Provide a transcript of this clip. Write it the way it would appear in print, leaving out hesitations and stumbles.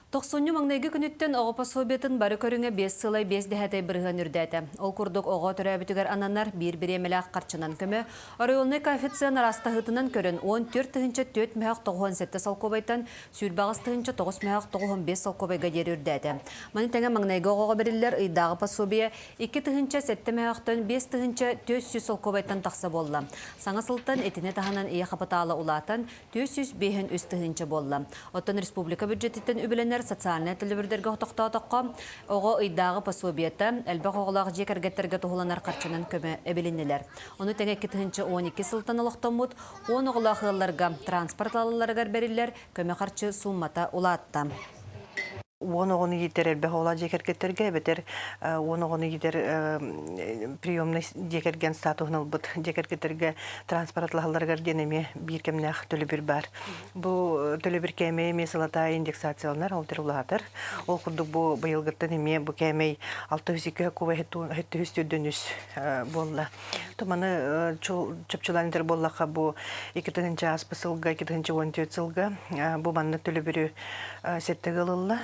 Тоқсонню маңнайгы күніттен оғы пособиятын бары көріңе 5 сылай 5 дәхәтей бірғын үрдәті. Ол күрдік оғы түрәбітігер ананар бір-бірі емелі қарчынан көмі. Орайолны коэффициент арастағытынан көрін 14 тығынчы 4 мәғақ 97 салқобайтан сүйірбағыз тығынчы 9 мәғақ 95 салқобайға дер үрдәті. Маны тәңі маңнайгы оғы бірілер ұйдағы пособия 2 тығынчы 7 мәғақтан 5 тығынчы 400 салқобайтан тақса болла. Саңа сылтан етіне тағынан ие қапыталы улатан 400 бейін үст тығынчы болла. Оттан республика бюджеттен үбіленер социальный телебирдерге тоқтау-тоққа оғы ұйдағы пособиятта әлбәқ оғылағы жекергеттерге тұғыланар қарчынан көмі әбелінелер. Оны тәңе 2-12 сылтан олықтамыд, 10 оғылағыларға транспорт алыларығар бәрілер көмі қарчы суммата улатта. Оны етер әлбәқ ола жекергеттерге бетер, оны етер приемный жекерген статуғын бұд жекергеттерге транспортлағыларғар денеме бір кемнәқ төлі бір бар. Бұл төлі бір кәмей месалата индексацияланар олтыр ұлағатыр. Ол құрдық бұл байылғыттан еме бұл кәмей 602 көбі әтті үстірдінүс болла. Тұманы чөпчіланетер боллаға бұл 2-ші аспы сылға, 2-ші 14 сылға бұл манны төлі бірі сетті ғылылла.